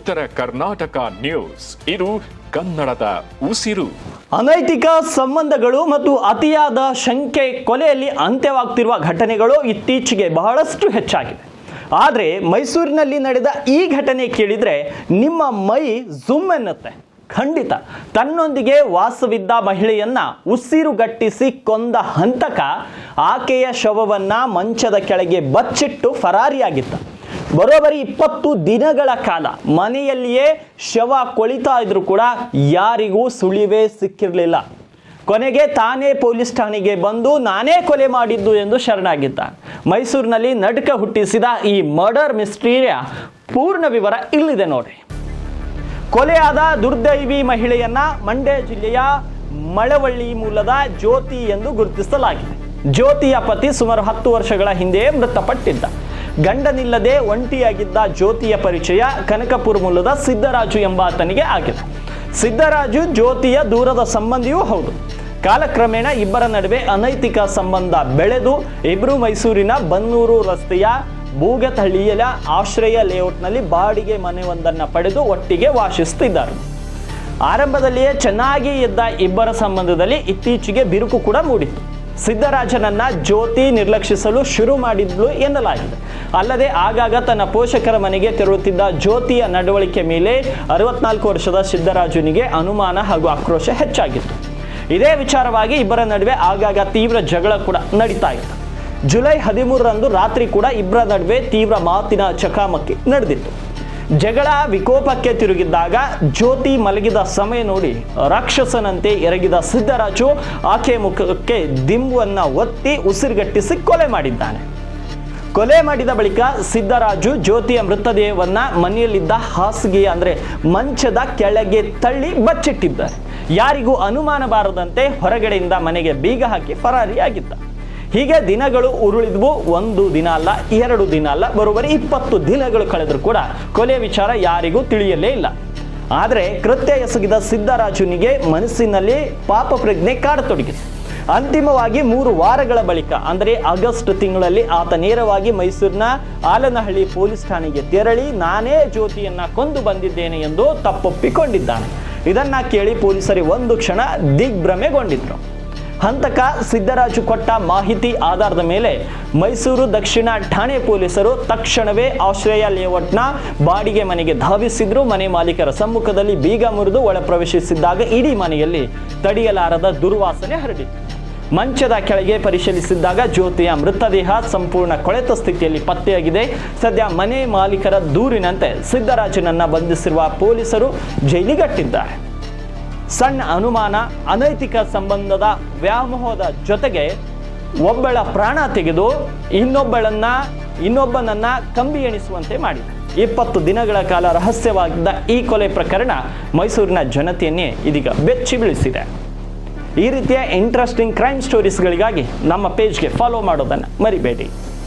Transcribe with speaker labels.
Speaker 1: ಉತ್ತರ ಕರ್ನಾಟಕ ನ್ಯೂಸ್, ಇದು ಕನ್ನಡದ ಉಸಿರು.
Speaker 2: ಅನೈತಿಕ ಸಂಬಂಧಗಳು ಮತ್ತು ಅತಿಯಾದ ಶಂಕೆ ಕೊಲೆಯಲ್ಲಿ ಅಂತ್ಯವಾಗ್ತಿರುವ ಘಟನೆಗಳು ಇತ್ತೀಚೆಗೆ ಬಹಳಷ್ಟು ಹೆಚ್ಚಾಗಿದೆ. ಆದರೆ ಮೈಸೂರಿನಲ್ಲಿ ನಡೆದ ಈ ಘಟನೆ ಕೇಳಿದರೆ ನಿಮ್ಮ ಮೈ ಝುಮ್ ಎನ್ನುತ್ತೆ. ಖಂಡಿತ ತನ್ನೊಂದಿಗೆ ವಾಸವಿದ್ದ ಮಹಿಳೆಯನ್ನ ಉಸಿರುಗಟ್ಟಿಸಿ ಕೊಂದ ಹಂತಕ ಆಕೆಯ ಶವವನ್ನ ಮಂಚದ ಕೆಳಗೆ ಬಚ್ಚಿಟ್ಟು ಫರಾರಿಯಾಗಿದ್ದ. ಬರೋಬ್ಬರಿ 20 ದಿನಗಳ ಕಾಲ ಮನೆಯಲ್ಲಿಯೇ ಶವ ಕೊಳಿತಾ ಇದ್ರು ಕೂಡ ಯಾರಿಗೂ ಸುಳಿವೇ ಸಿಕ್ಕಿರಲಿಲ್ಲ. ಕೊನೆಗೆ ತಾನೇ ಪೊಲೀಸ್ ಠಾಣೆಗೆ ಬಂದು ನಾನೇ ಕೊಲೆ ಮಾಡಿದ್ದು ಎಂದು ಶರಣಾಗಿದ್ದ. ಮೈಸೂರಿನಲ್ಲಿ ನಡುಕ ಹುಟ್ಟಿಸಿದ ಈ ಮರ್ಡರ್ ಮಿಸ್ಟರಿಯ ಪೂರ್ಣ ವಿವರ ಇಲ್ಲಿದೆ ನೋಡಿ. ಕೊಲೆಯಾದ ದುರ್ದೈವಿ ಮಹಿಳೆಯನ್ನ ಮಂಡ್ಯ ಜಿಲ್ಲೆಯ ಮಳವಳ್ಳಿ ಮೂಲದ ಜ್ಯೋತಿ ಎಂದು ಗುರುತಿಸಲಾಗಿದೆ. ಜ್ಯೋತಿಯ ಪತಿ ಸುಮಾರು 10 ವರ್ಷಗಳ ಹಿಂದೆಯೇ ಮೃತಪಟ್ಟಿದ್ದ. ಗಂಡನಿಲ್ಲದೆ ಒಂಟಿಯಾಗಿದ್ದ ಜ್ಯೋತಿಯ ಪರಿಚಯ ಕನಕಪುರ ಮೂಲದ ಸಿದ್ದರಾಜು ಎಂಬಾತನಿಗೆ ಆಗಿದೆ. ಸಿದ್ದರಾಜು ಜ್ಯೋತಿಯ ದೂರದ ಸಂಬಂಧಿಯೂ ಹೌದು. ಕಾಲಕ್ರಮೇಣ ಇಬ್ಬರ ನಡುವೆ ಅನೈತಿಕ ಸಂಬಂಧ ಬೆಳೆದು ಇಬ್ಬರು ಮೈಸೂರಿನ ಬನ್ನೂರು ರಸ್ತೆಯ ಬೂಗತಹಳ್ಳಿಯ ಆಶ್ರಯ ಲೇಔಟ್ನಲ್ಲಿ ಬಾಡಿಗೆ ಮನೆಯೊಂದನ್ನು ಪಡೆದು ಒಟ್ಟಿಗೆ ವಾಸಿಸುತ್ತಿದ್ದಾರೆ. ಆರಂಭದಲ್ಲಿಯೇ ಚೆನ್ನಾಗಿ ಇದ್ದ ಇಬ್ಬರ ಸಂಬಂಧದಲ್ಲಿ ಇತ್ತೀಚೆಗೆ ಬಿರುಕು ಕೂಡ ಮೂಡಿತ್ತು. ಸಿದ್ದರಾಜನನ್ನ ಜ್ಯೋತಿ ನಿರ್ಲಕ್ಷಿಸಲು ಶುರು ಮಾಡಿದ್ಲು ಎನ್ನಲಾಗಿದೆ. ಅಲ್ಲದೆ ಆಗಾಗ ತನ್ನ ಪೋಷಕರ ಮನೆಗೆ ತೆರಳುತ್ತಿದ್ದ ಜ್ಯೋತಿಯ ನಡವಳಿಕೆ ಮೇಲೆ 64 ವರ್ಷದ ಸಿದ್ದರಾಜುನಿಗೆ ಅನುಮಾನ ಹಾಗೂ ಆಕ್ರೋಶ ಹೆಚ್ಚಾಗಿತ್ತು. ಇದೇ ವಿಚಾರವಾಗಿ ಇಬ್ಬರ ನಡುವೆ ಆಗಾಗ ತೀವ್ರ ಜಗಳ ಕೂಡ ನಡೀತಾ ಇತ್ತು. ಜುಲೈ 13ರಂದು ರಾತ್ರಿ ಕೂಡ ಇಬ್ಬರ ನಡುವೆ ತೀವ್ರ ಮಾತಿನ ಚಕಮಕಿ ನಡೆದಿತ್ತು. ಜಗಳ ವಿಕೋಪಕ್ಕೆ ತಿರುಗಿದ್ದಾಗ ಜ್ಯೋತಿ ಮಲಗಿದ ಸಮಯ ನೋಡಿ ರಾಕ್ಷಸನಂತೆ ಎರಗಿದ ಸಿದ್ದರಾಜು ಆಕೆ ಮುಖಕ್ಕೆ ದಿಂಬುವನ್ನು ಒತ್ತಿ ಉಸಿರುಗಟ್ಟಿಸಿ ಕೊಲೆ ಮಾಡಿದ್ದಾನೆ. ಕೊಲೆ ಮಾಡಿದ ಬಳಿಕ ಸಿದ್ದರಾಜು ಜ್ಯೋತಿಯ ಮೃತದೇಹವನ್ನ ಮನೆಯಲ್ಲಿದ್ದ ಹಾಸಿಗೆಯ ಅಂದರೆ ಮಂಚದ ಕೆಳಗೆ ತಳ್ಳಿ ಬಚ್ಚಿಟ್ಟಿದ್ದಾರೆ. ಯಾರಿಗೂ ಅನುಮಾನ ಬಾರದಂತೆ ಹೊರಗಡೆಯಿಂದ ಮನೆಗೆ ಬೀಗ ಹಾಕಿ ಫರಾರಿಯಾಗಿದ್ದ. ಹೀಗೆ ದಿನಗಳು ಉರುಳಿದ್ವು. 1 ದಿನ ಅಲ್ಲ, 2 ದಿನ ಅಲ್ಲ, ಬರೋಬ್ಬರಿ 20 ದಿನಗಳು ಕಳೆದರೂ ಕೂಡ ಕೊಲೆ ವಿಚಾರ ಯಾರಿಗೂ ತಿಳಿಯಲೇ ಇಲ್ಲ. ಆದರೆ ಕೃತ್ಯ ಎಸಗಿದ ಸಿದ್ದರಾಜುನಿಗೆ ಮನಸ್ಸಿನಲ್ಲಿ ಪಾಪ ಪ್ರಜ್ಞೆ ಕಾಡತೊಡಗಿತು. ಅಂತಿಮವಾಗಿ 3 ವಾರಗಳ ಬಳಿಕ ಅಂದರೆ ಆಗಸ್ಟ್ ತಿಂಗಳಲ್ಲಿ ಆತ ನೇರವಾಗಿ ಮೈಸೂರಿನ ಆಲನಹಳ್ಳಿ ಪೊಲೀಸ್ ಠಾಣೆಗೆ ತೆರಳಿ ನಾನೇ ಜ್ಯೋತಿಯನ್ನ ಕೊಂದು ಬಂದಿದ್ದೇನೆ ಎಂದು ತಪ್ಪೊಪ್ಪಿಕೊಂಡಿದ್ದಾನೆ. ಇದನ್ನ ಕೇಳಿ ಪೊಲೀಸರು ಒಂದು ಕ್ಷಣ ದಿಗ್ಭ್ರಮೆಗೊಂಡಿದ್ರು. ಹಂತಕ ಸಿದ್ದರಾಜು ಕೊಟ್ಟ ಮಾಹಿತಿ ಆಧಾರದ ಮೇಲೆ ಮೈಸೂರು ದಕ್ಷಿಣ ಠಾಣೆ ಪೊಲೀಸರು ತಕ್ಷಣವೇ ಆಶ್ರಯ ಲೇಔಟ್ನ ಬಾಡಿಗೆ ಮನೆಗೆ ಧಾವಿಸಿದ್ರು. ಮನೆ ಮಾಲೀಕರ ಸಮ್ಮುಖದಲ್ಲಿ ಬೀಗ ಮುರಿದು ಒಳ ಪ್ರವೇಶಿಸಿದ್ದಾಗ ಇಡೀ ಮನೆಯಲ್ಲಿ ತಡೆಯಲಾರದ ದುರ್ವಾಸನೆ ಹರಡಿತ್ತು. ಮಂಚದ ಕೆಳಗೆ ಪರಿಶೀಲಿಸಿದ್ದಾಗ ಜ್ಯೋತಿಯ ಮೃತದೇಹ ಸಂಪೂರ್ಣ ಕೊಳೆತ ಸ್ಥಿತಿಯಲ್ಲಿ ಪತ್ತೆಯಾಗಿದೆ. ಸದ್ಯ ಮನೆ ಮಾಲೀಕರ ದೂರಿನಂತೆ ಸಿದ್ದರಾಜನನ್ನ ಬಂಧಿಸಿರುವ ಪೊಲೀಸರು ಜೈಲಿಗಟ್ಟಿದ್ದಾರೆ. ಸಣ್ಣ ಅನುಮಾನ, ಅನೈತಿಕ ಸಂಬಂಧದ ವ್ಯಾಮೋಹದ ಜೊತೆಗೆ ಒಬ್ಬಳ ಪ್ರಾಣ ತೆಗೆದು ಇನ್ನೊಬ್ಬನನ್ನ ಕಂಬಿ ಎಣಿಸುವಂತೆ ಮಾಡಿದೆ. 20 ದಿನಗಳ ಕಾಲ ರಹಸ್ಯವಾಗಿದ್ದ ಈ ಕೊಲೆ ಪ್ರಕರಣ ಮೈಸೂರಿನ ಜನತೆಯನ್ನೇ ಇದೀಗ ಬೆಚ್ಚಿ ಬೀಳಿಸಿದೆ. ಈ ರೀತಿಯ ಇಂಟ್ರೆಸ್ಟಿಂಗ್ ಕ್ರೈಮ್ ಸ್ಟೋರೀಸ್ಗಳಿಗಾಗಿ ನಮ್ಮ ಪೇಜ್ಗೆ ಫಾಲೋ ಮಾಡೋದನ್ನು ಮರಿಬೇಡಿ.